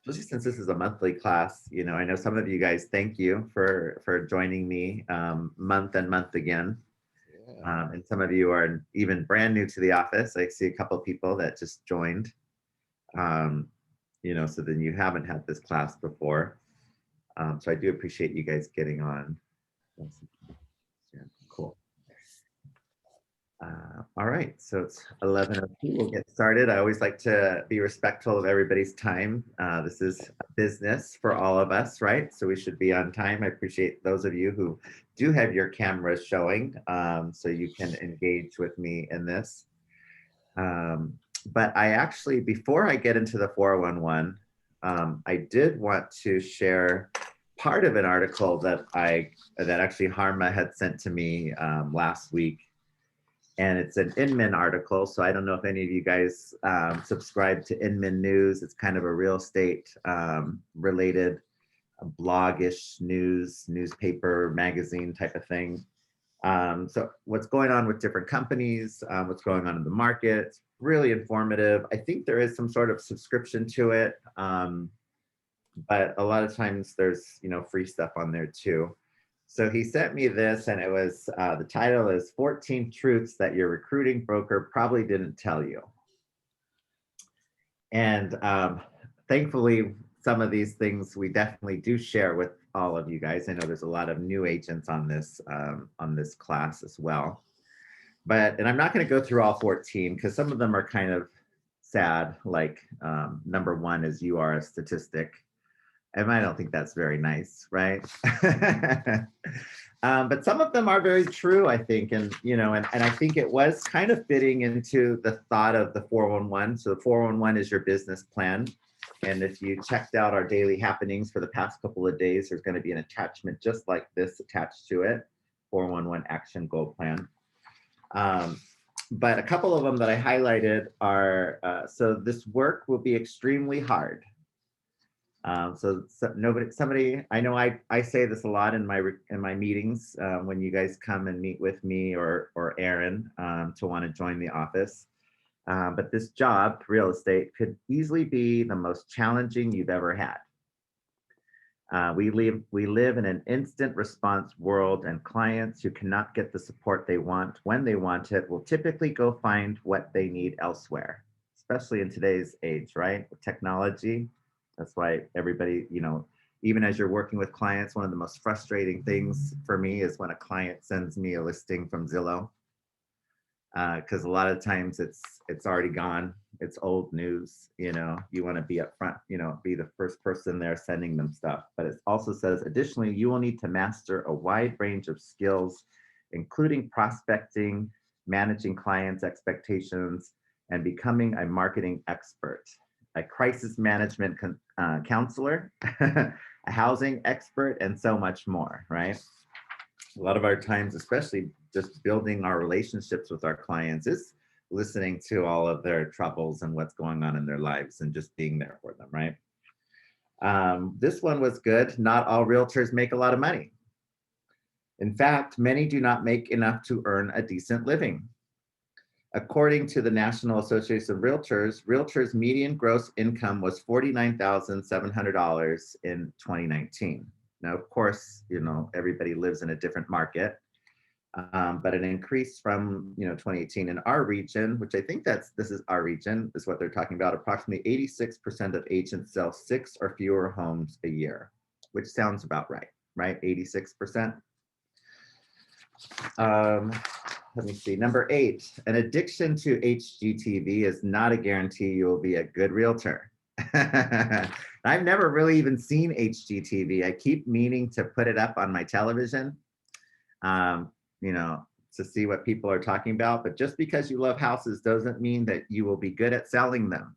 especially since this is a monthly class. You know, I know some of you guys, thank you for joining me month and month again. Yeah. And some of you are even brand new to the office. I see a couple of people that just joined. Um, you know, so then you haven't had this class before. So I do appreciate you guys getting on. Yeah, cool. All right, so it's 11:02. We'll get started. I always like to be respectful of everybody's time. This is a business for all of us, right? So we should be on time. I appreciate those of you who do have your cameras showing, so you can engage with me in this. Um, but I actually, before I get into the 411, I did want to share part of an article that actually Harma had sent to me last week, and it's an Inman article. So I don't know if any of you guys subscribe to Inman News. It's kind of a real estate related blogish newspaper, magazine type of thing. So what's going on with different companies, what's going on in the market, it's really informative. I think there is some sort of subscription to it, but a lot of times there's, you know, free stuff on there too. So he sent me this, and it was the title is 14 Truths That Your Recruiting Broker Probably Didn't Tell You. And thankfully, some of these things we definitely do share with all of you guys. I know there's a lot of new agents on this class as well. But, and I'm not going to go through all 14 because some of them are kind of sad. Like number one is you are a statistic. And I don't think that's very nice, right? But some of them are very true, I think. And, you know, and I think it was kind of fitting into the thought of the 411. So the 411 is your business plan. And if you checked out our daily happenings for the past couple of days, there's going to be an attachment just like this attached to it, 411 Action Goal Plan. But a couple of them that I highlighted are, so this work will be extremely hard. So somebody, I know I say this a lot in my meetings when you guys come and meet with me or Aaron to want to join the office. But this job, real estate, could easily be the most challenging you've ever had. We live in an instant response world, and clients who cannot get the support they want when they want it will typically go find what they need elsewhere, especially in today's age, right? With technology. That's why everybody, you know, even as you're working with clients, one of the most frustrating things for me is when a client sends me a listing from Zillow, because a lot of times it's already gone. It's old news. You know, you want to be up front, you know, be the first person there sending them stuff. But it also says, additionally, you will need to master a wide range of skills, including prospecting, managing clients' expectations, and becoming a marketing expert, a crisis management counselor, a housing expert, and so much more, right? A lot of our times, especially just building our relationships with our clients, is listening to all of their troubles and what's going on in their lives and just being there for them, right? This one was good. Not all realtors make a lot of money. In fact, many do not make enough to earn a decent living. According to the National Association of Realtors' median gross income was $49,700 in 2019. Now, of course, you know, everybody lives in a different market, but an increase from, you know, 2018 in our region, which I think this is our region, is what they're talking about. Approximately 86% of agents sell 6 or fewer homes a year, which sounds about right, right? 86%. Let me see. Number 8, an addiction to HGTV is not a guarantee you will be a good realtor. I've never really even seen HGTV. I keep meaning to put it up on my television, you know, to see what people are talking about. But just because you love houses doesn't mean that you will be good at selling them.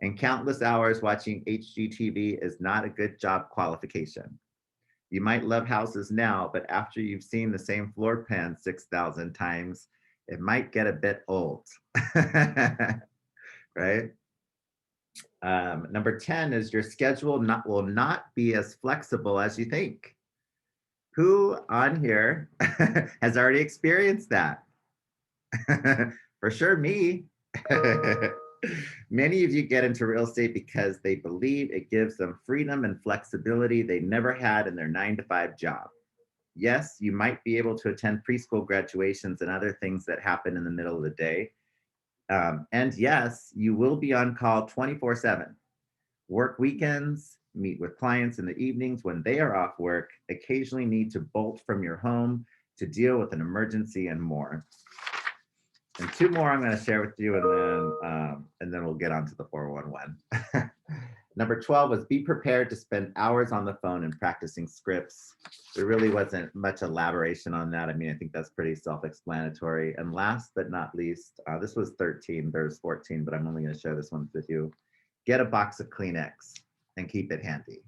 And countless hours watching HGTV is not a good job qualification. You might love houses now, but after you've seen the same floor plan 6,000 times, it might get a bit old, right? Number 10 is your schedule will not be as flexible as you think. Who on here has already experienced that? For sure, me. Many of you get into real estate because they believe it gives them freedom and flexibility they never had in their 9 to 5 job. Yes, you might be able to attend preschool graduations and other things that happen in the middle of the day. And yes, you will be on call 24/7. Work weekends, meet with clients in the evenings when they are off work, occasionally need to bolt from your home to deal with an emergency and more. And two more I'm going to share with you, and then we'll get on to the 411. Number 12 was be prepared to spend hours on the phone and practicing scripts. There really wasn't much elaboration on that. I mean, I think that's pretty self-explanatory. And last but not least, this was 13, there's 14, but I'm only going to share this one with you. Get a box of Kleenex and keep it handy.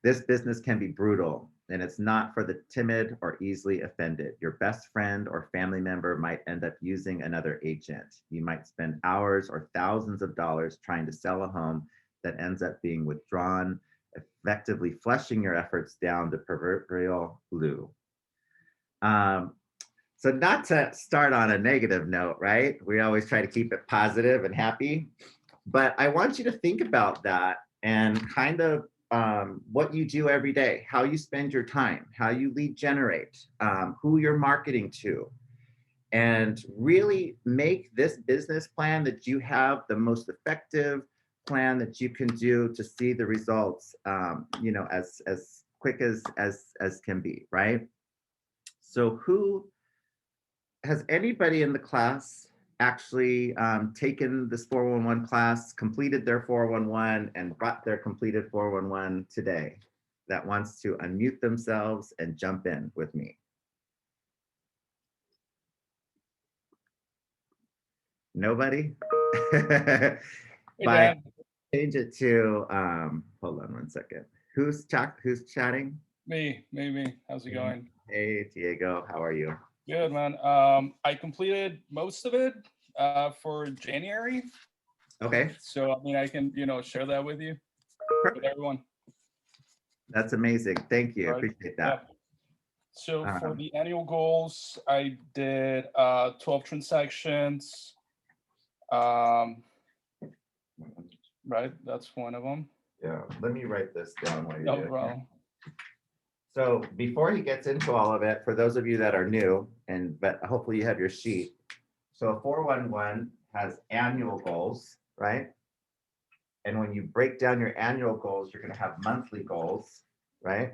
This business can be brutal, and it's not for the timid or easily offended. Your best friend or family member might end up using another agent. You might spend hours or thousands of dollars trying to sell a home that ends up being withdrawn, effectively flushing your efforts down the proverbial loo. So not to start on a negative note, right? We always try to keep it positive and happy, but I want you to think about that and kind of what you do every day, how you spend your time, how you lead generate, who you're marketing to, and really make this business plan that you have the most effective plan that you can do to see the results, as quick as can be, right? So who has anybody in the class actually taken this 411 class, completed their 411, and brought their completed 411 today that wants to unmute themselves and jump in with me? Nobody? By change it to, hold on one second. Who's chatting? Me. How's it going? Hey, Diego, how are you? Good, man. I completed most of it for January. Okay. So, I mean, I can, share that with you, with everyone. That's amazing. Thank you. Right. Appreciate that. Yeah. So for the annual goals, I did 12 transactions. Right, that's one of them. Yeah, let me write this down while you're No doing it. problem. So before he gets into all of it, for those of you that are new, but hopefully you have your sheet. So a 411 has annual goals, right? And when you break down your annual goals, you're going to have monthly goals, right?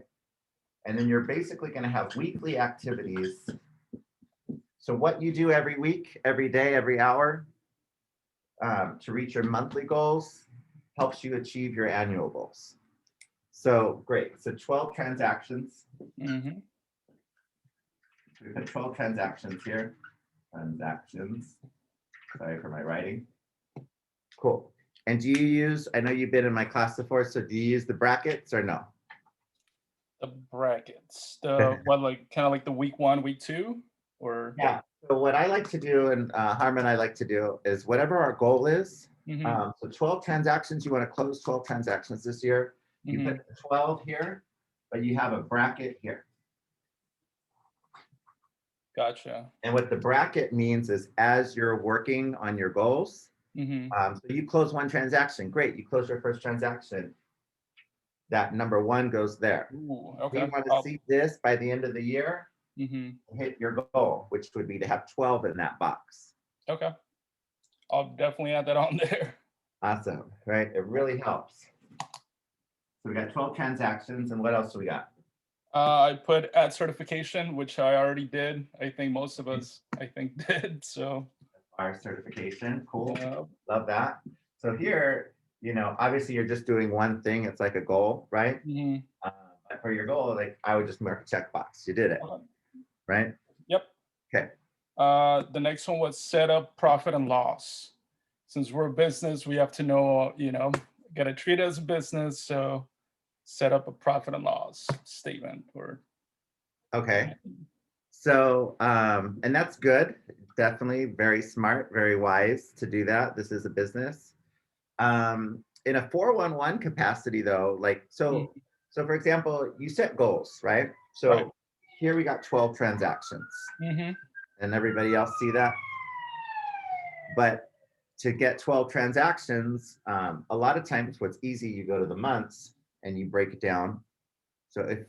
And then you're basically going to have weekly activities. So what you do every week, every day, every hour to reach your monthly goals helps you achieve your annual goals. So great. So 12 transactions. Mm-hmm. We put 12 transactions here. Transactions. Sorry for my writing. Cool. And do you use, I know you've been in my class before, so do you use the brackets or no? The brackets. The what, like kind of like the week 1, week 2, or Yeah. So what I like to do, and Harmon I like to do, is whatever our goal is. So 12 transactions, you want to close 12 transactions this year. You put 12 here, but you have a bracket here. Gotcha. And what the bracket means is as you're working on your goals, so you close one transaction, great, you close your first transaction. That number 1 goes there. Ooh, okay. We want to see this by the end of the year, hit your goal, which would be to have 12 in that box. Okay. I'll definitely add that on there. Awesome, right? It really helps. So we got 12 transactions, and what else do we got? I put ad certification, which I already did. I think most of us, did. So Our certification, cool. Love that. So here, obviously you're just doing one thing. It's like a goal, right? But for your goal, like I would just mark a checkbox. You did it, right? Yep. Okay. The next one was set up profit and loss. Since we're a business, we have to know, got to treat it as a business. So set up a profit and loss statement or. Okay. So, and that's good. Definitely very smart, very wise to do that. This is a business. In a 411 capacity though, so for example, you set goals, right? So here we got 12 transactions. And everybody else see that? But to get 12 transactions, a lot of times what's easy, you go to the months and you break it down. So if,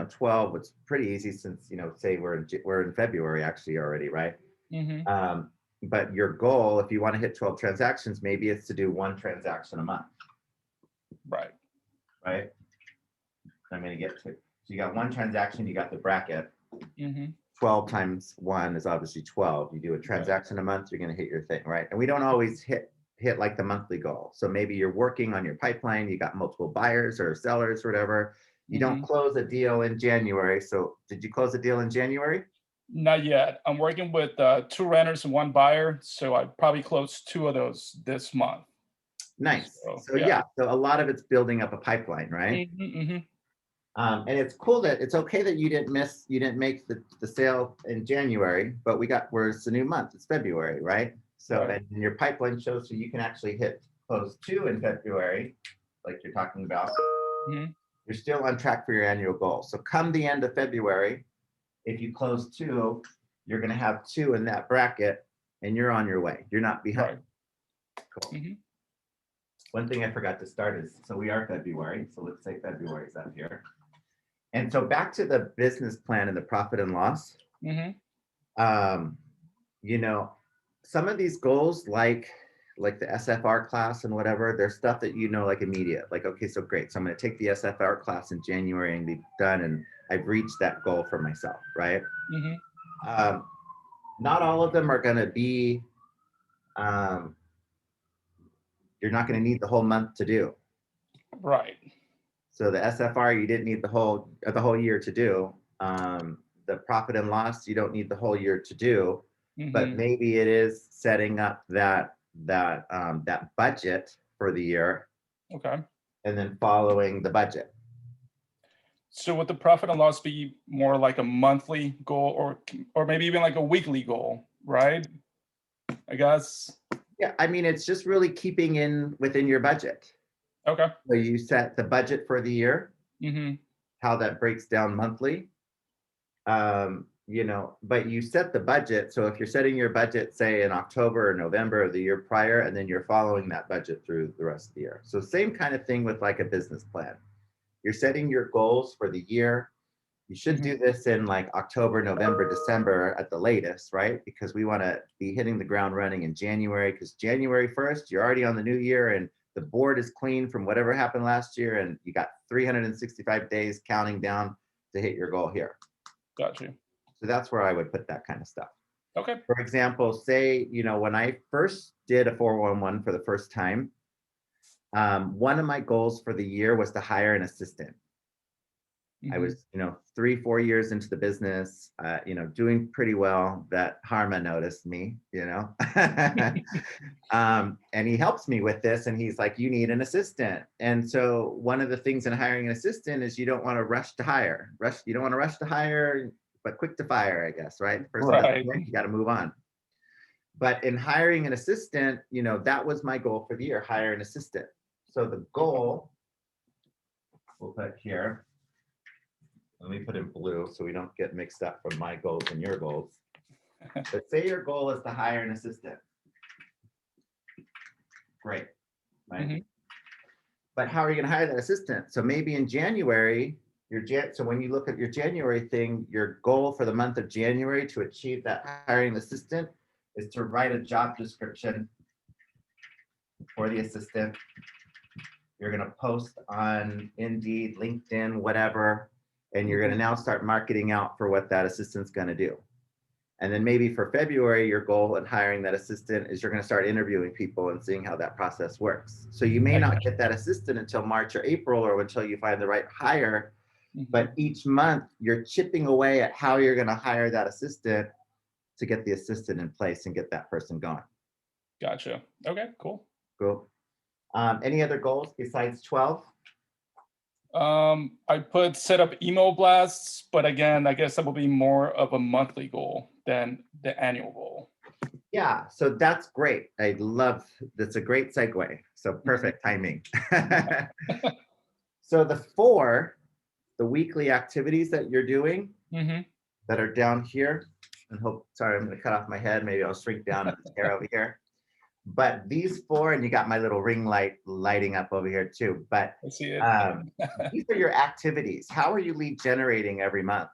12, it's pretty easy since, say we're in February actually already, right? Mm-hmm. But your goal, if you want to hit 12 transactions, maybe it's to do one transaction a month, Right. right? I'm going to get to, so you got one transaction, you got the bracket. Mm-hmm. 12 times 1 is obviously 12. You do a transaction a month, you're going to hit your thing, right? And we don't always hit like the monthly goal. So maybe you're working on your pipeline, you got multiple buyers or sellers or whatever. You don't close a deal in January. So did you close a deal in January? Not yet. I'm working with 2 renters and 1 buyer, so I probably closed 2 of those this month. Nice. So, So yeah, so a lot of it's building up a pipeline, right? Mm-hmm. And it's cool that it's okay that you didn't make the sale in January, but it's a new month, it's February, right? So, Right. and your pipeline shows so you can actually hit close 2 in February, like you're talking about. Mm-hmm. You're still on track for your annual goal. So come the end of February, if you close 2, you're going to have 2 in that bracket and you're on your way. You're not behind. Right. Cool. Mm-hmm. One thing I forgot to start is, so we are February. So let's say February is up here. And so back to the business plan and the profit and loss. Mm-hmm. Some of these goals, like the SFR class and whatever, there's stuff that like immediate. Like, okay, so great. So I'm going to take the SFR class in January and be done, and I've reached that goal for myself, right? Mm-hmm. Not all of them are going to be. You're not going to need the whole month to do. Right. So the SFR, you didn't need the whole year to do. The profit and loss, you don't need the whole year to do, but maybe it is setting up that budget for the year. Okay. And then following the budget. So would the profit and loss be more like a monthly goal, or maybe even like a weekly goal, right? I guess. Yeah, I mean, it's just really keeping within your budget. Okay. So you set the budget for the year, Mm-hmm. how that breaks down monthly. But you set the budget. So if you're setting your budget, say in October or November of the year prior, and then you're following that budget through the rest of the year. So same kind of thing with like a business plan. You're setting your goals for the year. You should do this in like October, November, December at the latest, right? Because we want to be hitting the ground running in January, because January 1st, you're already on the new year and the board is clean from whatever happened last year. And you got 365 days counting down to hit your goal here. Got you. So that's where I would put that kind of stuff. Okay. For example, say, when I first did a 411 for the first time, one of my goals for the year was to hire an assistant. I was, 3-4 years into the business, doing pretty well, that Harma noticed me, and he helps me with this. And he's like, you need an assistant. And so one of the things in hiring an assistant is you don't want to rush to hire. You don't want to rush to hire, but quick to fire, I guess, right? The person doesn't work, you got to move on. But in hiring an assistant, that was my goal for the year, hire an assistant. So the goal, we'll put here, let me put in blue so we don't get mixed up from my goals and your goals. But say your goal is to hire an assistant. Great, right? But how are you going to hire that assistant? So maybe in January, so when you look at your January thing, your goal for the month of January to achieve that hiring assistant is to write a job description for the assistant. You're going to post on Indeed, LinkedIn, whatever, and you're going to now start marketing out for what that assistant's going to do. And then maybe for February, your goal in hiring that assistant is you're going to start interviewing people and seeing how that process works. So you may not get that assistant until March or April, or until you find the right hire. But each month you're chipping away at how you're going to hire that assistant to get the assistant in place and get that person going. Gotcha. Okay, cool. Cool. Any other goals besides 12? I put set up email blasts, but again, I guess that will be more of a monthly goal than the annual goal. Yeah, so that's great. That's a great segue. So perfect timing. So the weekly activities that you're doing that are down here, and sorry, I'm going to cut off my head. Maybe I'll shrink down at this hair over here. But these four, and you got my little ring light lighting up over here too. But I see it. um, these are your activities. How are you lead generating every month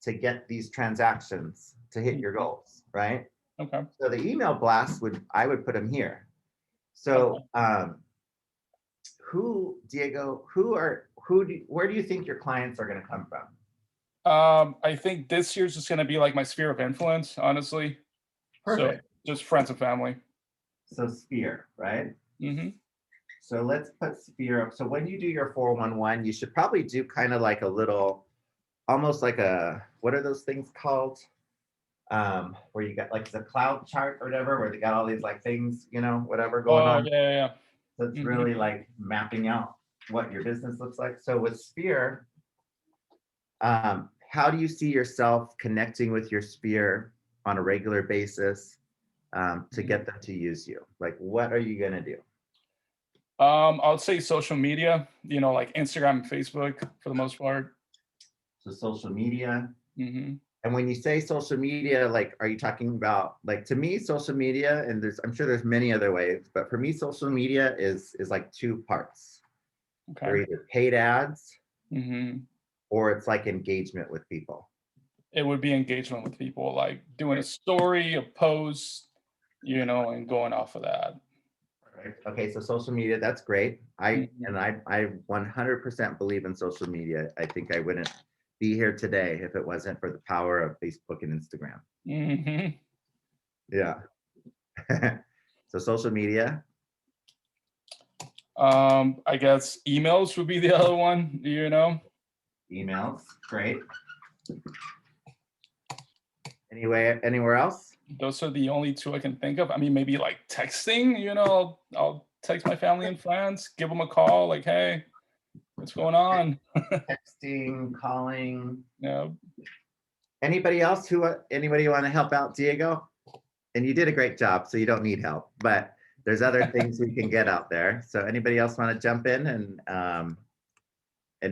to get these transactions to hit your goals, right? Okay. So the email blast I would put them here. Okay. So who, Diego, where do you think your clients are going to come from? I think this year's just gonna be like my sphere of influence, honestly. So Perfect. just friends and family. So sphere, right? Hmm. So let's put sphere up. So when you do your 411, you should probably do kind of like a little, almost like what are those things called? Where you got like the cloud chart or whatever, where they got all these like things, whatever going Oh on. yeah, So it's yeah. really like mapping out what your business looks like. So with sphere, how do you see yourself connecting with your sphere on a regular basis to get them to use you? Like, what are you gonna do? I would say social media, like Instagram and Facebook for the most part. So social media. Hmm. And when you say social media, like, are you talking about, like, to me, social media, and I'm sure there's many other ways, but for me, social media is like two parts. Okay. They're either paid ads Hmm. or it's like engagement with people. It would be engagement with people, like doing a story, a post, and going off of that. Right. Okay, so social media, that's great. I Mhm. and I 100% believe in social media. I think I wouldn't be here today if it wasn't for the power of Facebook and Instagram. Mhm. Yeah. So social media, I guess emails would be the other one. emails, great. Anywhere else? Those are the only two I can think of. I mean, maybe like texting. I'll text my family and friends, give them a call, like, hey, what's going on? Texting, calling. Yeah. Anybody else anybody want to help out Diego? And you did a great job, so you don't need help, but there's other things we can get out there. So anybody else want to jump in and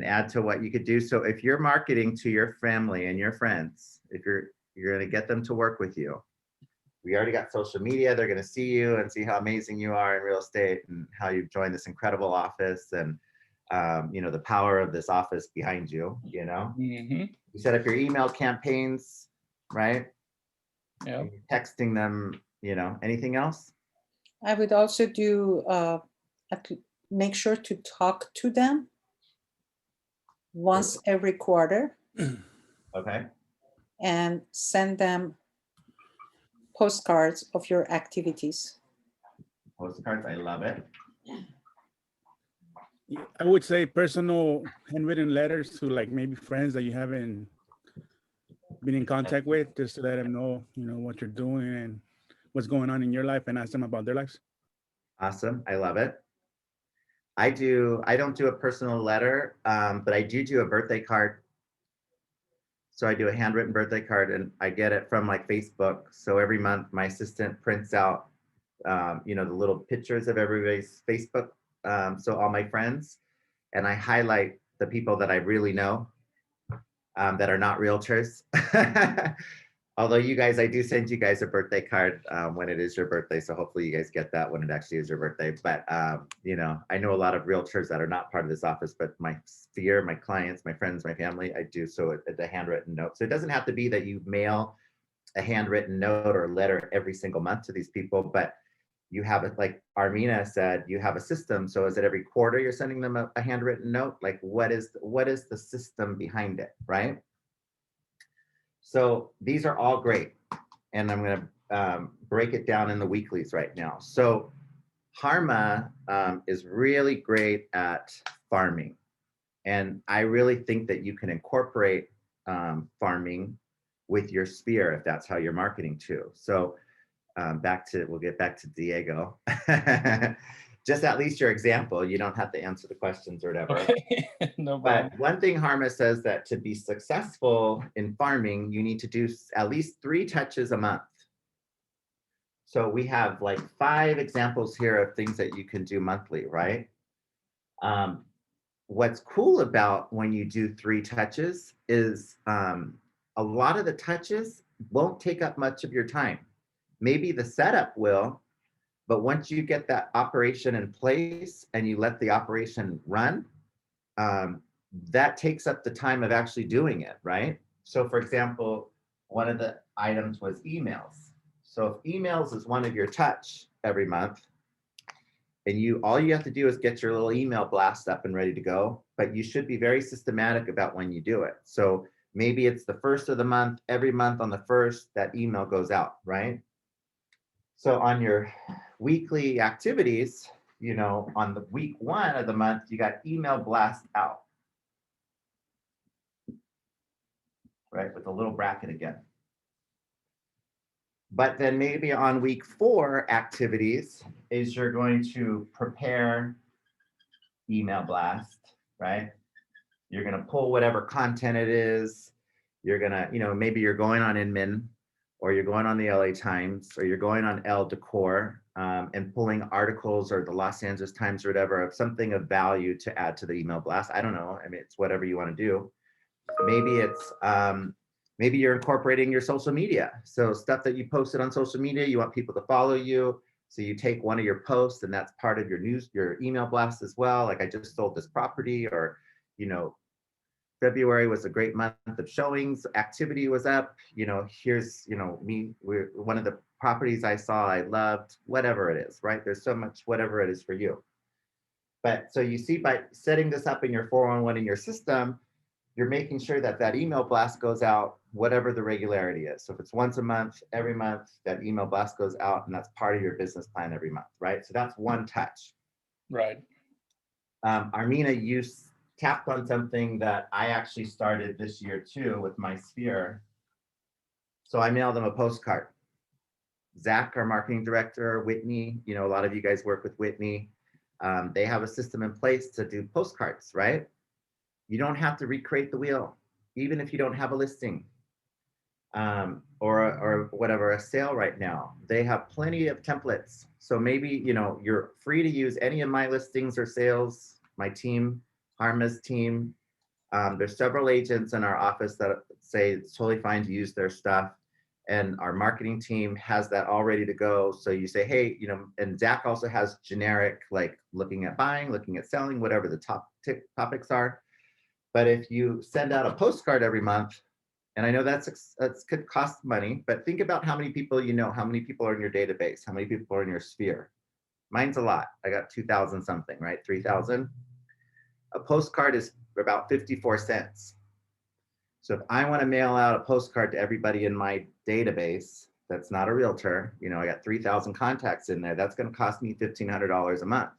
add to what you could do? So if you're marketing to your family and your friends, if you're going to get them to work with you, we already got social media. They're going to see you and see how amazing you are in real estate and how you've joined this incredible office and the power of this office behind you. Hmm. You set up your email campaigns, right? Yeah. And you're texting them. Anything else? I would also do make sure to talk to them once every quarter Okay. and send them postcards of your activities. Postcards. I love it. I would say personal handwritten letters to like maybe friends that you haven't been in contact with, just to let them know, what you're doing and what's going on in your life and ask them about their lives. Awesome. I love it. I don't do a personal letter, but I do a birthday card. So I do a handwritten birthday card and I get it from like Facebook. So every month my assistant prints out, the little pictures of everybody's Facebook. So all my friends, and I highlight the people that I really know that are not realtors. Although you guys, I do send you guys a birthday card when it is your birthday. So hopefully you guys get that when it actually is your birthday. But, I know a lot of realtors that are not part of this office, but my sphere, my clients, my friends, my family, I do so at a handwritten note. So it doesn't have to be that you mail a handwritten note or letter every single month to these people, but you have it, like Armina said, you have a system. So is it every quarter you're sending them a handwritten note? Like what is the system behind it, right? So these are all great. And I'm going to break it down in the weeklies right now. So Harma is really great at farming. And I really think that you can incorporate farming with your sphere if that's how you're marketing too. So we'll get back to Diego. Just at least your example. You don't have to answer the questions or whatever. Okay. No problem. But one thing Harma says that to be successful in farming, you need to do at least 3 touches a month. So we have like 5 examples here of things that you can do monthly, right? What's cool about when you do 3 touches is a lot of the touches won't take up much of your time. Maybe the setup will, But once you get that operation in place and you let the operation run, that takes up the time of actually doing it, right? So for example, one of the items was emails. So if emails is one of your touch every month, and all you have to do is get your little email blast up and ready to go, but you should be very systematic about when you do it. So maybe it's the first of the month, every month on the first, that email goes out, right? So on your weekly activities, on the week 1 of the month, you got email blast out, right? With a little bracket again. But then maybe on week 4 activities is you're going to prepare email blast, right? You're going to pull whatever content it is. You're going to, maybe you're going on Inman, or you're going on the LA Times, or you're going on Elle Decor, and pulling articles, or the Los Angeles Times or whatever, of something of value to add to the email blast. I don't know. I mean, it's whatever you want to do. Maybe it's, maybe you're incorporating your social media. So stuff that you posted on social media, you want people to follow you. So you take one of your posts and that's part of your email blast as well. Like, I just sold this property, or, February was a great month of showings, activity was up, here's, one of the properties I saw, I loved, whatever it is, right? There's so much, whatever it is for you. But so you see, by setting this up in your 411 in your system, you're making sure that that email blast goes out, whatever the regularity is. So if it's once a month, every month, that email blast goes out, and that's part of your business plan every month, right? So that's one touch. Right. Armina, you tapped on something that I actually started this year too with my sphere. So I mailed them a postcard. Zach, our marketing director, Whitney, a lot of you guys work with Whitney. They have a system in place to do postcards, right? You don't have to recreate the wheel, even if you don't have a listing, or whatever, a sale right now. They have plenty of templates. So maybe, you're free to use any of my listings or sales, my team, Harma's team. There's several agents in our office that say it's totally fine to use their stuff. And our marketing team has that all ready to go. So you say, hey, and Zach also has generic, like looking at buying, looking at selling, whatever the top topics are. But if you send out a postcard every month, and I know that's could cost money, but think about how many people how many people are in your database, how many people are in your sphere. Mine's a lot. I got 2,000 something, right? 3,000. A postcard is about 54 cents. So if I want to mail out a postcard to everybody in my database that's not a realtor, I got 3,000 contacts in there, that's going to cost me $1,500 a month.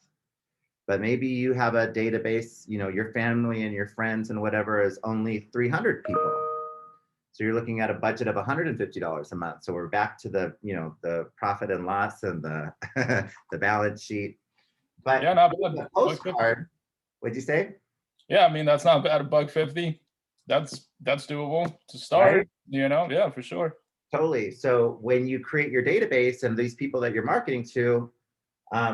But maybe you have a database, your family and your friends and whatever is only 300 people. So you're looking at a budget of $150 a month. So we're back to the, the profit and loss and the the balance sheet. But Yeah, not the bad. postcard, what'd you say? Yeah, I mean, that's not bad. $1.50. That's doable to start, Right? Yeah, for sure. Totally. So when you create your database and these people that you're marketing to,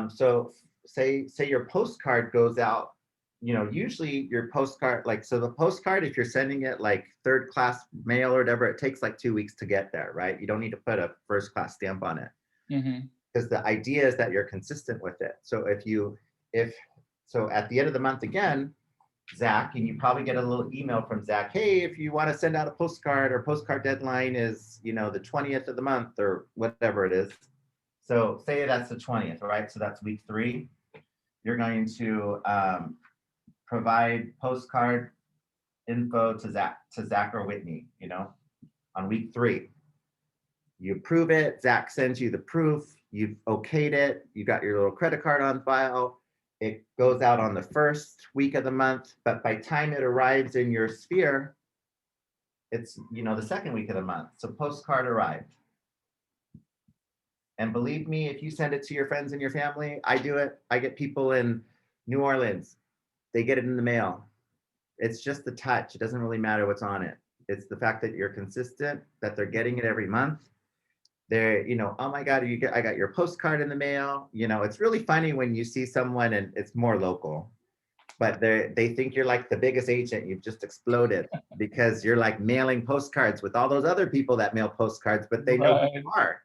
so say your postcard goes out, usually your postcard, so the postcard, if you're sending it like 3rd class mail or whatever, it takes like 2 weeks to get there, right? You don't need to put a 1st class stamp on it. Because the idea is that you're consistent with it. So so at the end of the month again, Zach, and you probably get a little email from Zach, hey, if you want to send out a postcard, or postcard deadline is, the 20th of the month or whatever it is. So say that's the 20th, right? So that's week 3. You're going to provide postcard info to Zach or Whitney, on week 3. You approve it, Zach sends you the proof, you've okayed it, you got your little credit card on file. It goes out on the 1st week of the month, but by time it arrives in your sphere, it's, the 2nd week of the month. So postcard arrived. And believe me, if you send it to your friends and your family, I do it. I get people in New Orleans, they get it in the mail. It's just the touch. It doesn't really matter what's on it. It's the fact that you're consistent, that they're getting it every month. They're, oh my God, I got your postcard in the mail. It's really funny when you see someone and it's more local, but they think you're like the biggest agent. You've just exploded because you're like mailing postcards with all those other people that mail postcards, but they know who you are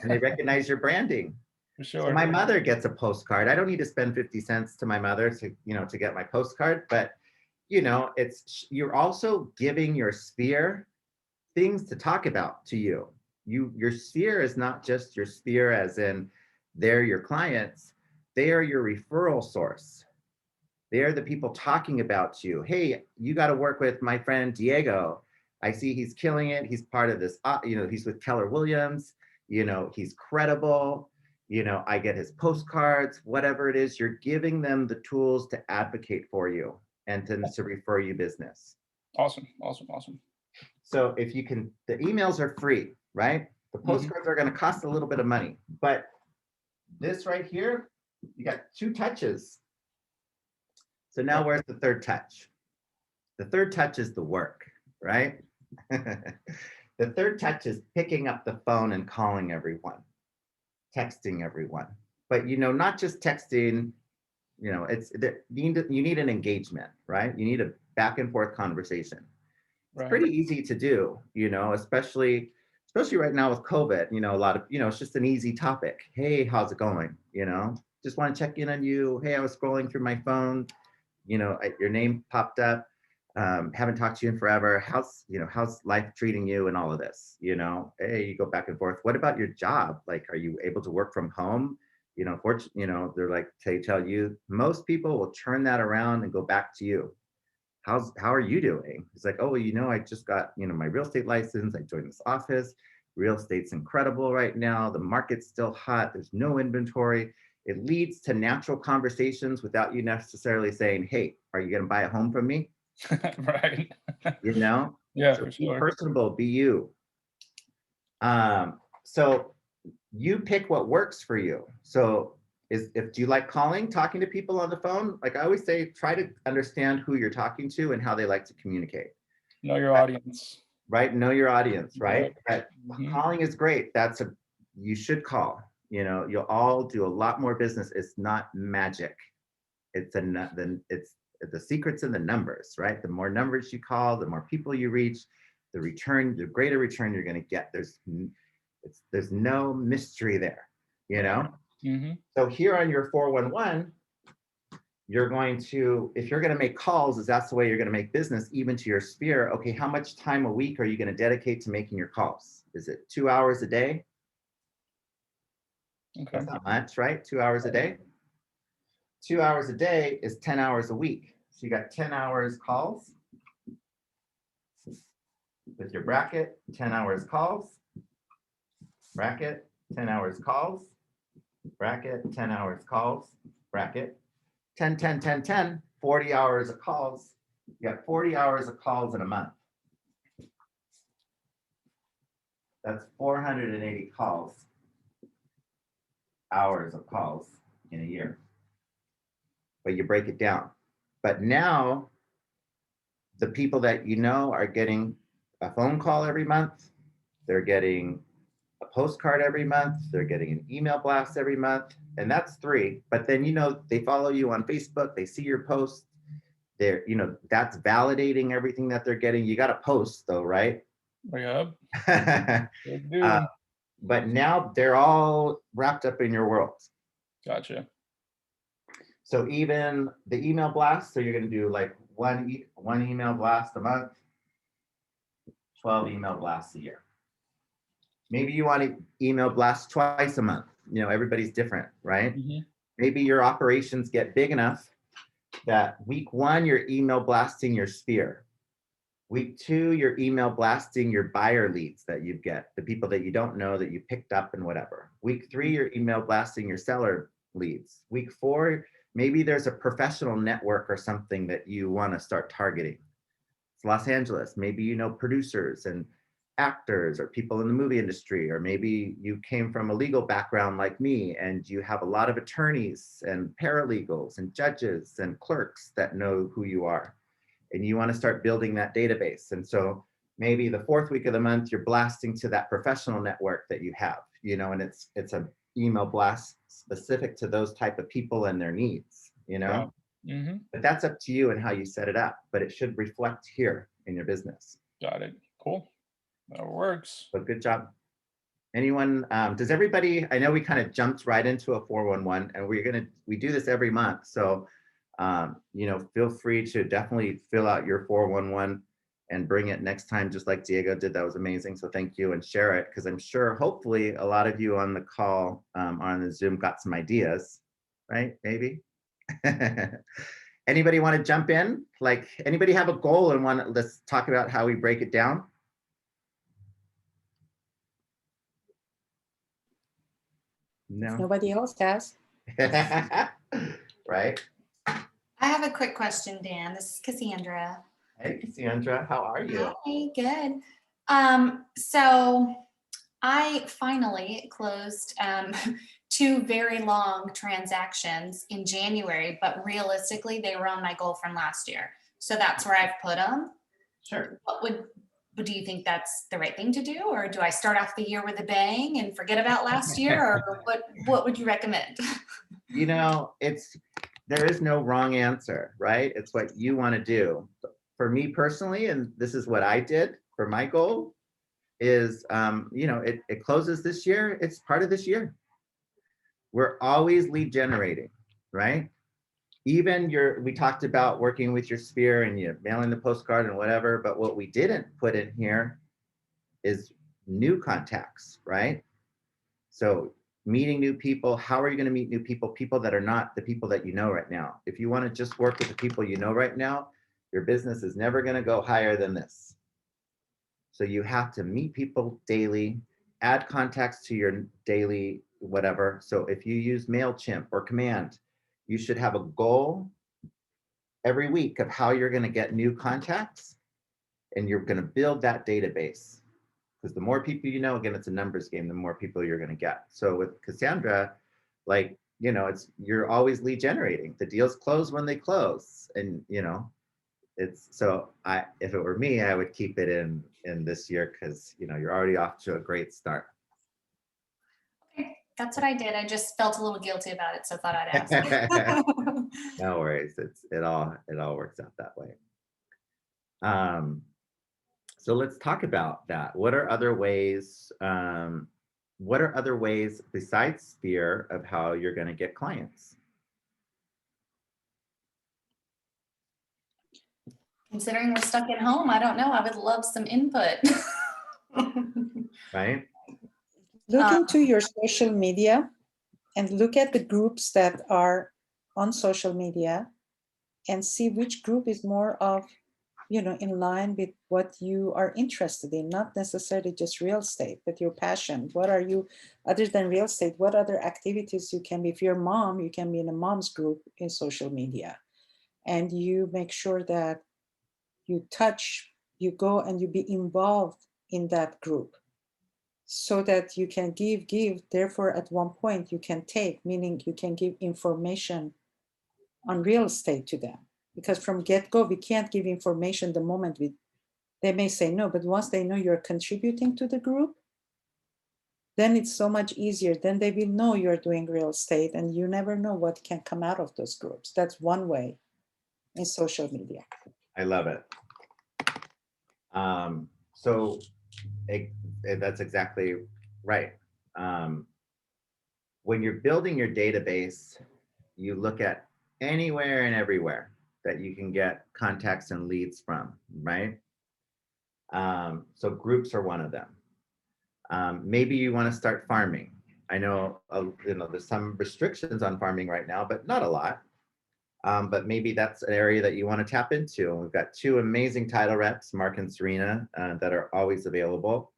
and they recognize your branding. For So sure. my mother gets a postcard. I don't need to spend 50 cents to my mother to, to get my postcard, but you're also giving your sphere things to talk about to you. Your sphere is not just your sphere as in they're your clients, they are your referral source. They are the people talking about you. Hey, you got to work with my friend Diego. I see he's killing it. He's part of this, he's with Keller Williams, he's credible. I get his postcards, whatever it is, you're giving them the tools to advocate for you and to refer you business. Awesome. Awesome. Awesome. So if you can, the emails are free, right? The postcards are going to cost a little bit of money, but this right here, you got 2 touches. So now where's the third touch? The third touch is the work, right? The third touch is picking up the phone and calling everyone, texting everyone. But not just texting, you need an engagement, right? You need a back and forth conversation. It's pretty easy to do, especially right now with COVID, a lot of, it's just an easy topic. Hey, how's it going? Just want to check in on you. Hey, I was scrolling through my phone, your name popped up. Haven't talked to you in forever. How's life treating you and all of this? Hey, you go back and forth. What about your job? Like, are you able to work from home? They're like, they tell you, most people will turn that around and go back to you. How are you doing? It's like, oh, I just got, my real estate license. I joined this office. Real estate's incredible right now. The market's still hot. There's no inventory. It leads to natural conversations without you necessarily saying, hey, are you going to buy a home from me? Right. Yeah, so for sure. Be personable, be you. So you pick what works for you. So do you like talking to people on the phone? Like I always say, try to understand who you're talking to and how they like to communicate. Know your audience. Right, know your audience, right? Yep. Calling is great. You should call. You'll all do a lot more business. It's not magic. It's the secret's in the numbers, right? The more numbers you call, the more people you reach, the greater return you're going to get. There's no mystery there, So here on your 411, you're going to, if you're going to make calls, that's the way you're going to make business, even to your sphere. Okay, how much time a week are you going to dedicate to making your calls? Is it 2 hours a day? Okay. That's not much, right? 2 hours a day. 2 hours a day is 10 hours a week. So you got 10 hours calls with your bracket, 10 hours calls, bracket, 10 hours calls, bracket, 10 hours calls, bracket, 10, 10, 10, 10, 40 hours of calls. You got 40 hours of calls in a month. That's 480 hours of calls in a year. But you break it down. But now the people that are getting a phone call every month, they're getting a postcard every month, they're getting an email blast every month, and that's 3. But then they follow you on Facebook, they see your posts, they're that's validating everything that they're getting. You got to post though, right? Yep. But now they're all wrapped up in your world. Gotcha. So even the email blast, so you're going to do like one email blast a month, 12 email blasts a year. Maybe you want to email blast twice a month. Everybody's different, right? Maybe your operations get big enough that week 1, you're email blasting your sphere. Week 2, you're email blasting your buyer leads that you get, the people that you don't know that you picked up and whatever. Week 3, you're email blasting your seller leads. Week 4, maybe there's a professional network or something that you want to start targeting. It's Los Angeles. Maybe producers and actors or people in the movie industry, or maybe you came from a legal background like me and you have a lot of attorneys and paralegals and judges and clerks that know who you are. And you want to start building that database. And so maybe the 4th week of the month, you're blasting to that professional network that you have, and it's a email blast specific to those type of people and their needs, Yeah. But that's up to you and how you set it up, but it should reflect here in your business. Got it. Cool. That works. But good job. Anyone, does everybody, I know we kind of jumped right into a 411 and we do this every month. So, feel free to definitely fill out your 411 and bring it next time, just like Diego did. That was amazing. So thank you, and share it, because I'm sure hopefully a lot of you on the call, on the Zoom, got some ideas, right? Maybe. Anybody want to jump in? Like, anybody have a goal and let's talk about how we break it down? No. Nobody else has. Right? I have a quick question, Dan. This is Cassandra. Hey, Cassandra, how are you? Hi, good. So I finally closed 2 very long transactions in January, but realistically, they were on my goal from last year. So that's where I've put them. Sure. Do you think that's the right thing to do? Or do I start off the year with a bang and forget about last year? Or what would you recommend? There is no wrong answer, right? It's what you want to do. For me personally, and this is what I did for my goal, is it closes this year. It's part of this year. We're always lead generating, right? Even we talked about working with your sphere and you mailing the postcard and whatever, but what we didn't put in here is new contacts, right? So meeting new people, how are you going to meet new people? People that are not the people that you know right now. If you want to just work with the people you know right now, your business is never going to go higher than this. So you have to meet people daily, add contacts to your daily whatever. So if you use MailChimp or Command, you should have a goal every week of how you're going to get new contacts, and you're going to build that database. Because the more people you know, again, it's a numbers game, the more people you're going to get. So with Cassandra, you're always lead generating. The deals close when they close. And, if it were me, I would keep it in this year, because, you're already off to a great start. Okay, that's what I did. I just felt a little guilty about it, so thought I'd ask. No worries. It all works out that way. So let's talk about that. What are other ways besides Sphere of how you're going to get clients? Considering we're stuck at home, I don't know. I would love some input. Right? Look into your social media and look at the groups that are on social media and see which group is more of, in line with what you are interested in, not necessarily just real estate, but your passion. What are you, other than real estate, what other activities you can be? If you're a mom, you can be in a mom's group in social media. And you make sure that you go and you be involved in that group so that you can give, therefore at one point you can take, meaning you can give information on real estate to them. Because from get-go, we can't give information the moment they may say no, but once they know you're contributing to the group, then it's so much easier. Then they will know you're doing real estate, and you never know what can come out of those groups. That's one way in social media. I love it. That's exactly right. When you're building your database, you look at anywhere and everywhere that you can get contacts and leads from, right? So groups are one of them. Maybe you want to start farming. I know, there's some restrictions on farming right now, but not a lot. But maybe that's an area that you want to tap into. And we've got 2 amazing title reps, Mark and Serena, that are always available.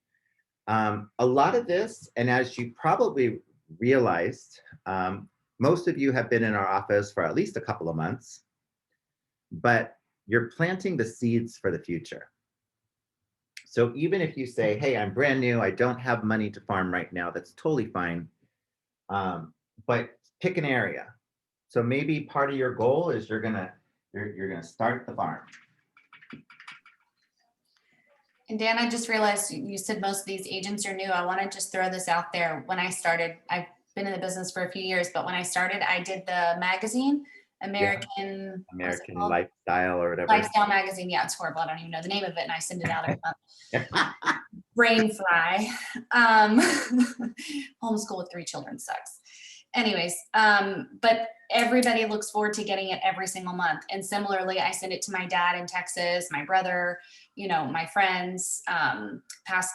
A lot of this, and as you probably realized, most of you have been in our office for at least a couple of months, but you're planting the seeds for the future. So even if you say, hey, I'm brand new, I don't have money to farm right now, that's totally fine. But pick an area. So maybe part of your goal is you're gonna start the farm. And Dan, I just realized you said most of these agents are new. I want to just throw this out there. When I started, I've been in the business for a few years, but when I started, I did the magazine, American Lifestyle or whatever. Lifestyle magazine. Yeah, it's horrible. I don't even know the name of it, and I send it out every month. brain fry. Homeschool with 3 children sucks. Anyways, but everybody looks forward to getting it every single month. And similarly, I send it to my dad in Texas, my brother, you know, my friends, past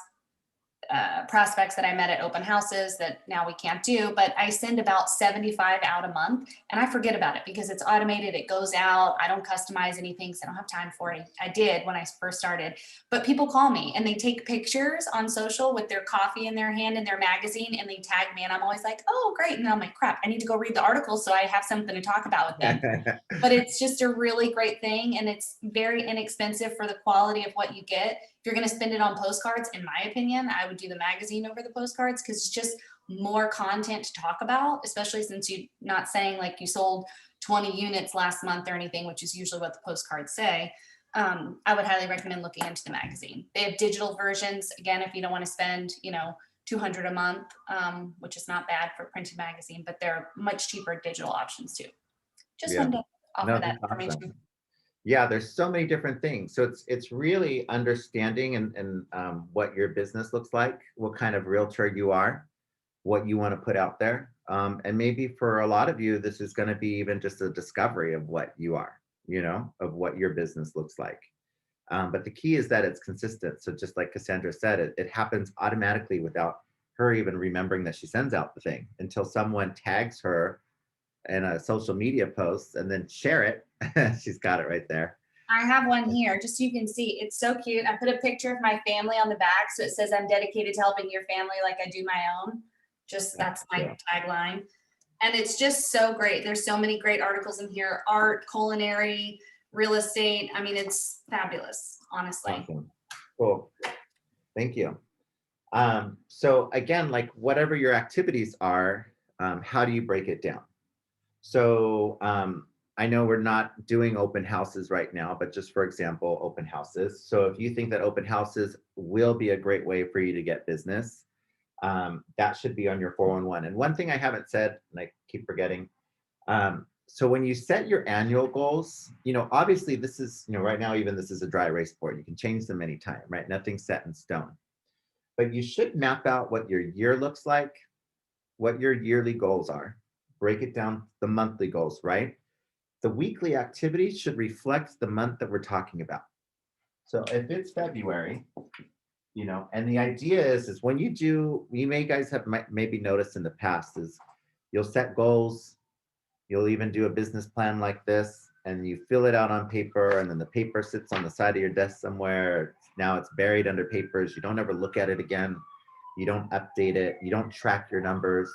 prospects that I met at open houses that now we can't do, but I send about 75 out a month and I forget about it because it's automated. It goes out. I don't customize anything because I don't have time for it. I did when I first started, but people call me and they take pictures on social with their coffee in their hand and their magazine and they tag me and I'm always like, oh, great. And I'm like, crap, I need to go read the article so I have something to talk about with them. But it's just a really great thing and it's very inexpensive for the quality of what you get. If you're going to spend it on postcards, in my opinion, I would do the magazine over the postcards because it's just more content to talk about, especially since you're not saying like you sold 20 units last month or anything, which is usually what the postcards say. I would highly recommend looking into the magazine. They have digital versions. Again, if you don't want to spend, you know, $200 a month, which is not bad for a printed magazine, but they're much cheaper digital options too. Just Yeah. wanted to offer No, that that's awesome. information. Yeah, there's so many different things. So it's really understanding and what your business looks like, what kind of realtor you are, what you want to put out there. And maybe for a lot of you, this is going to be even just a discovery of what you are, you know, of what your business looks like. But the key is that it's consistent. So just like Cassandra said, it happens automatically without her even remembering that she sends out the thing until someone tags her in a social media post and then share it. She's got it right there. I have one here, just so you can see. It's so cute. I put a picture of my family on the back, so it says I'm dedicated to helping your family like I do my own. Just that's my Yeah. tagline. And it's just so great. There's so many great articles in here, art, culinary, real estate. I mean, it's fabulous, honestly. Awesome. Cool. Thank you. So again, like whatever your activities are, how do you break it down? So I know we're not doing open houses right now, but just for example, open houses. So if you think that open houses will be a great way for you to get business, that should be on your 411. And one thing I haven't said, and I keep forgetting, so when you set your annual goals, you know, obviously this is, you know, right now, even this is a dry erase board. You can change them anytime, right? Nothing's set in stone. But you should map out what your year looks like, what your yearly goals are, break it down the monthly goals, right? The weekly activities should reflect the month that we're talking about. So if it's February, you know, and the idea is when you do, you may guys have maybe noticed in the past is you'll set goals, you'll even do a business plan like this and you fill it out on paper and then the paper sits on the side of your desk somewhere. Now it's buried under papers. You don't ever look at it again. You don't update it. You don't track your numbers.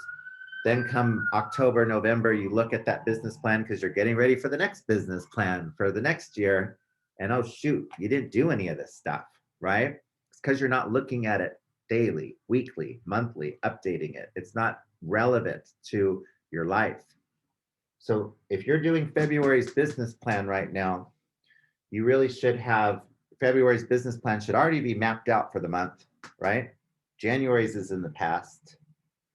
Then come October, November, you look at that business plan because you're getting ready for the next business plan for the next year. And oh, shoot, you didn't do any of this stuff, right? It's because you're not looking at it daily, weekly, monthly, updating it. It's not relevant to your life. So if you're doing February's business plan right now, you really should have February's business plan should already be mapped out for the month, right? January's is in the past.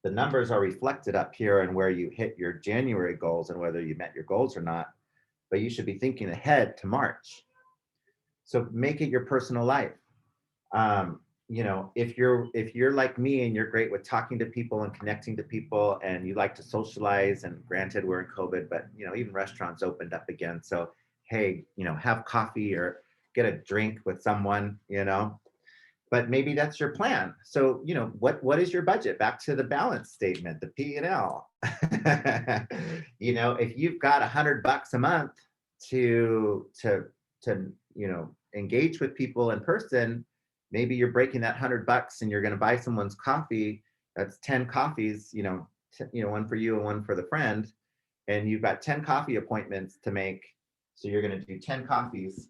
The numbers are reflected up here and where you hit your January goals and whether you met your goals or not, but you should be thinking ahead to March. So make it your personal life. You know, if you're like me and you're great with talking to people and connecting to people and you like to socialize, and granted we're in COVID, but you know, even restaurants opened up again. So, hey, you know, have coffee or get a drink with someone, you know, but maybe that's your plan. So, you know, what is your budget? Back to the balance statement, the P&L. You know, if you've got $100 a month to you know, engage with people in person, maybe you're breaking that $100 and you're going to buy someone's coffee. That's 10 coffees, you know, one for you and one for the friend. And you've got 10 coffee appointments to make. So you're going to do 10 coffees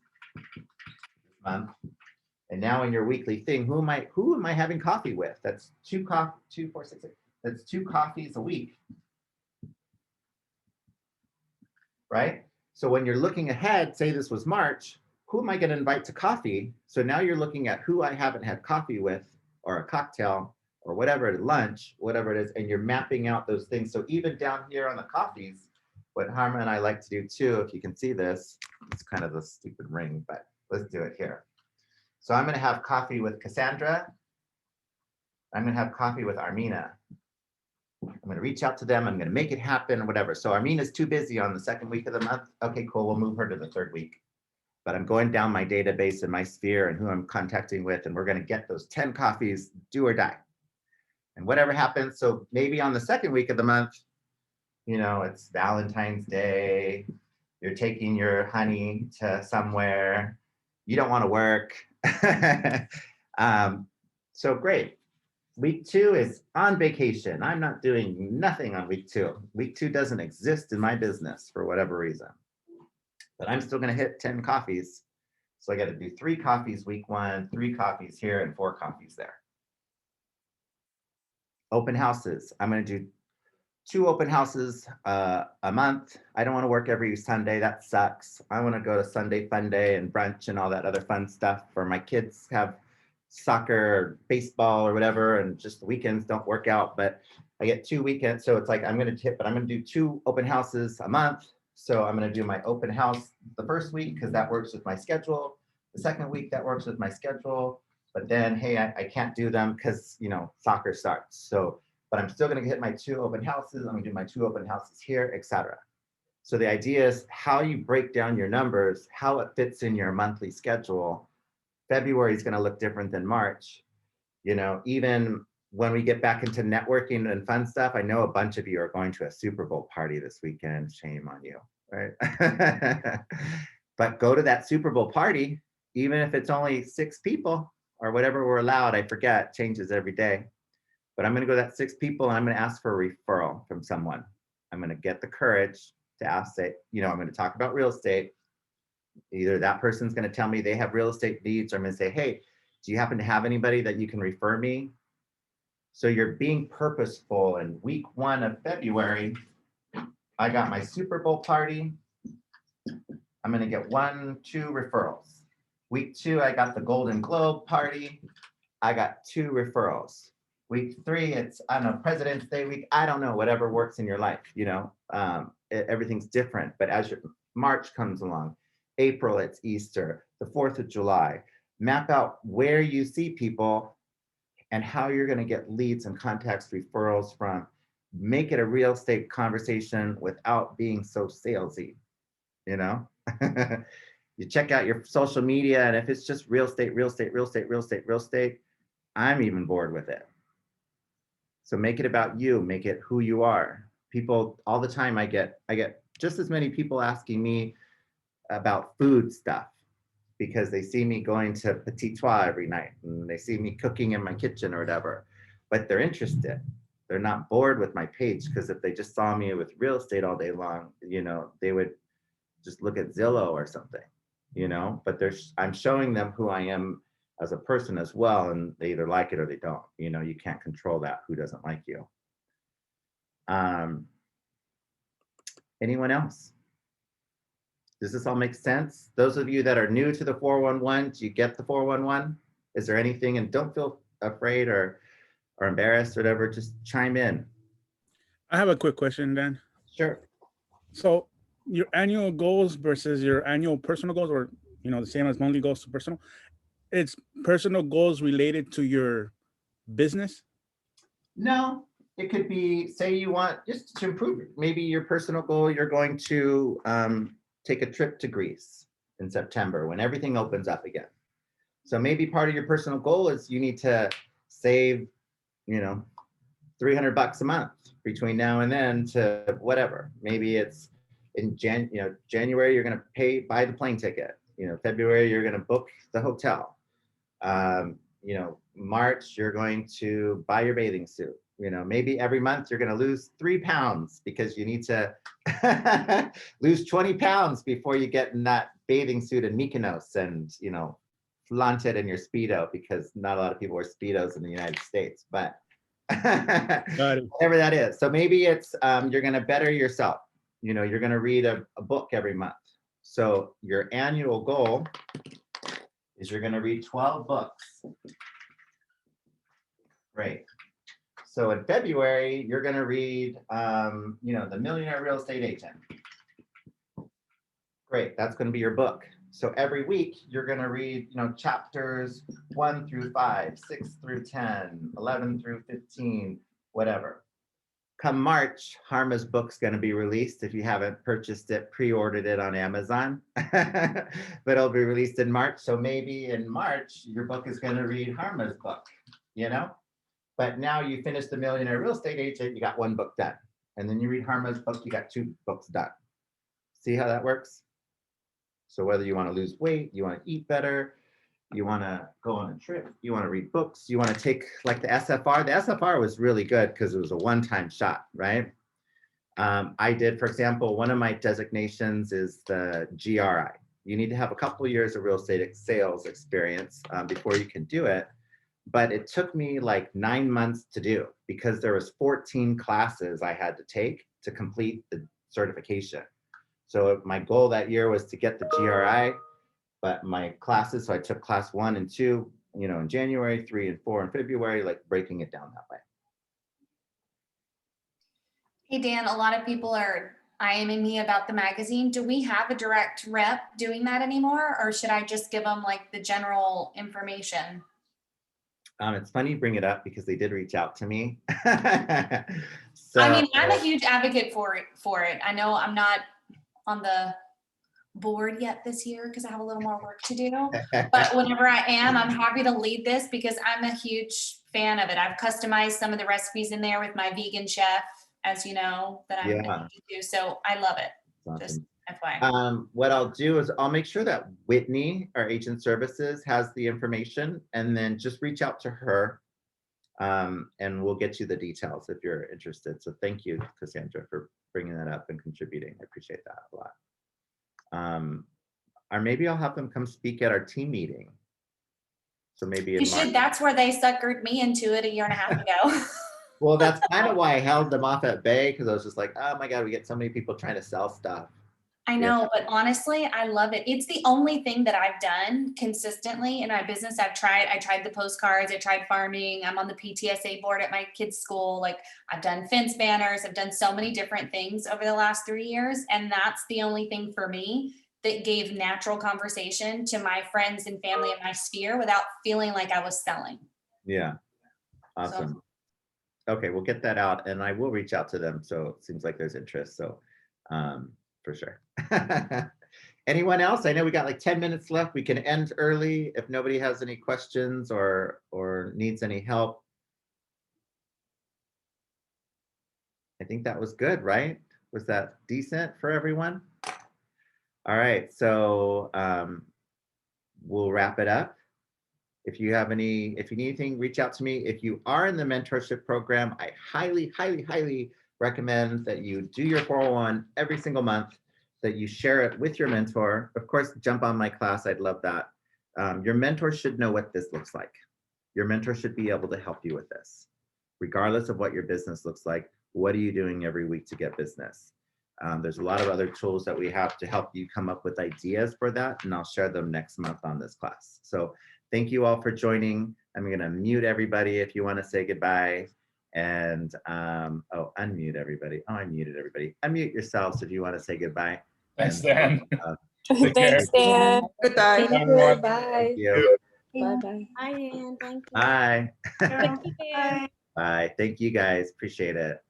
this month. And now in your weekly thing, who am I having coffee with? That's that's 2 coffees a week. Right? So when you're looking ahead, say this was March, who am I going to invite to coffee? So now you're looking at who I haven't had coffee with, or a cocktail, or whatever, lunch, whatever it is, and you're mapping out those things. So even down here on the coffees, what Harma and I like to do too, if you can see this, it's kind of a stupid ring, but let's do it here. So I'm going to have coffee with Cassandra I'm gonna have coffee with Armina. I'm gonna reach out to them. I'm gonna make it happen, whatever. So Armina's too busy on the second week of the month. Okay, cool. We'll move her to the third week. But I'm going down my database and my sphere and who I'm contacting with, and we're gonna get those 10 coffees, do or die. And whatever happens, so maybe on the second week of the month, you know, it's Valentine's Day, you're taking your honey to somewhere, you don't want to work. So great. Week 2 is on vacation. I'm not doing nothing on week 2. Week 2 doesn't exist in my business for whatever reason. But I'm still going to hit 10 coffees. So I got to do 3 coffees week 1, 3 coffees here, and 4 coffees there. Open houses. I'm going to do 2 open houses a month. I don't want to work every Sunday. That sucks. I want to go to Sunday fun day and brunch and all that other fun stuff where my kids have soccer or baseball or whatever, and just the weekends don't work out. But I get 2 weekends. So it's like I'm going to tip, but I'm going to do 2 open houses a month. So I'm going to do my open house the first week because that works with my schedule. The second week that works with my schedule. But then, hey, I can't do them because, you know, soccer starts. So, but I'm still going to hit my 2 open houses. I'm going to do my 2 open houses here, etc. So the idea is how you break down your numbers, how it fits in your monthly schedule. February is going to look different than March. You know, even when we get back into networking and fun stuff, I know a bunch of you are going to a Super Bowl party this weekend. Shame on you, right? But go to that Super Bowl party, even if it's only 6 people or whatever we're allowed. I forget, changes every day. But I'm going to go to that 6 people and I'm going to ask for a referral from someone. I'm going to get the courage to ask, say, you know, I'm going to talk about real estate. Either that person's going to tell me they have real estate leads, or I'm going to say, hey, do you happen to have anybody that you can refer me? So you're being purposeful. And week 1 of February, I got my Super Bowl party. I'm going to get 1, 2 referrals. Week 2, I got the Golden Globe party. I got 2 referrals. Week 3, it's, I don't know, President's Day week. I don't know, whatever works in your life, you know, everything's different. But as your March comes along, April, it's Easter, the 4th of July, map out where you see people and how you're going to get leads and contacts, referrals from. Make it a real estate conversation without being so salesy, you know? You check out your social media, and if it's just real estate, real estate, real estate, real estate, real estate, I'm even bored with it. So make it about you, make it who you are. People all the time, I get just as many people asking me about food stuff because they see me going to Petit Trois every night and they see me cooking in my kitchen or whatever, but they're interested. They're not bored with my page, because if they just saw me with real estate all day long, you know, they would just look at Zillow or something, you know, but I'm showing them who I am as a person as well, and they either like it or they don't. You know, you can't control that, who doesn't like you. Anyone else? Does this all make sense? Those of you that are new to the 411, do you get the 411? Is there anything, and don't feel afraid or embarrassed or whatever, just chime in. I have a quick question, Dan. Sure. So your annual goals versus your annual personal goals, or, you know, the same as monthly goals to personal, it's personal goals related to your business? No, it could be, say you want just to improve, maybe your personal goal, you're going to take a trip to Greece in September when everything opens up again. So maybe part of your personal goal is you need to save, you know, $300 a month between now and then to whatever. Maybe it's in January, you're going to buy the plane ticket. You know, February, you're going to book the hotel. You know, March, you're going to buy your bathing suit. You know, maybe every month you're going to lose 3 pounds because you need to lose 20 pounds before you get in that bathing suit in Mykonos and, you know, flaunt it in your Speedo, because not a lot of people wear Speedos in the United States, but whatever that is. So maybe it's you're going to better yourself. You know, you're going to read a book every month. So your annual goal is you're going to read 12 books. Great. So in February, you're going to read, you know, The Millionaire Real Estate Agent. Great. That's going to be your book. So every week you're going to read, chapters 1 through 5, 6 through 10, 11 through 15, whatever. Come March, Harma's book's going to be released. If you haven't purchased it, pre-ordered it on Amazon, but it'll be released in March. So maybe in March, your book is going to read Harma's book, But now you finished The Millionaire Real Estate Agent, you got 1 book done. And then you read Harma's book, you got 2 books done. See how that works? So whether you want to lose weight, you want to eat better, you want to go on a trip, you want to read books, you want to take like the SFR. The SFR was really good because it was a one-time shot, right? I did, for example, one of my designations is the GRI. You need to have a couple of years of real estate sales experience before you can do it. But it took me like 9 months to do because there was 14 classes I had to take to complete the certification. So my goal that year was to get the GRI, but my classes, so I took class 1 and 2, in January, 3 and 4 in February, like breaking it down that way. Hey, Dan, a lot of people are IMing me about the magazine. Do we have a direct rep doing that anymore? Or should I just give them like the general information? It's funny you bring it up because they did reach out to me. So, I mean, I'm a huge advocate for it. I know I'm not on the board yet this year because I have a little more work to do. But whenever I am, I'm happy to lead this because I'm a huge fan of it. I've customized some of the recipes in there with my vegan chef, as you know, that I'm to do. So I love it. Awesome. Just FYI. What I'll do is I'll make sure that Whitney, our agent services, has the information, and then just reach out to her, and we'll get you the details if you're interested. So thank you, Cassandra, for bringing that up and contributing. I appreciate that a lot. Or maybe I'll have them come speak at our team meeting. So maybe you should. That's where they suckered me into it a year and a half ago. Well, that's kind of why I held them off at bay, because I was just like, oh my God, we get so many people trying to sell stuff. I know, but honestly, I love it. It's the only thing that I've done consistently in my business. I tried the postcards, I tried farming. I'm on the PTSA board at my kids' school. Like I've done fence banners. I've done so many different things over the last 3 years. And that's the only thing for me that gave natural conversation to my friends and family in my sphere without feeling like I was selling. Yeah. Awesome. So, okay, we'll get that out and I will reach out to them. So it seems like there's interest. So for sure. Anyone else? I know we got like 10 minutes left. We can end early if nobody has any questions or needs any help. I think that was good, right? Was that decent for everyone? All right, so we'll wrap it up. If you need anything, reach out to me. If you are in the mentorship program, I highly, highly, highly recommend that you do your 401 every single month, that you share it with your mentor. Of course, jump on my class. I'd love that. Your mentor should know what this looks like. Your mentor should be able to help you with this. Regardless of what your business looks like, what are you doing every week to get business? There's a lot of other tools that we have to help you come up with ideas for that, and I'll share them next month on this class. So thank you all for joining. I'm going to mute everybody if you want to say goodbye. And unmute everybody. Oh, I muted everybody. Unmute yourselves if you want to say goodbye. Thanks, Dan. Thanks, Dan. Goodbye. Thank you. Everyone. Bye. Thank you. Bye-bye. Bye, Ann. Thank you. Bye. Bye. Bye. Thank you guys. Appreciate it.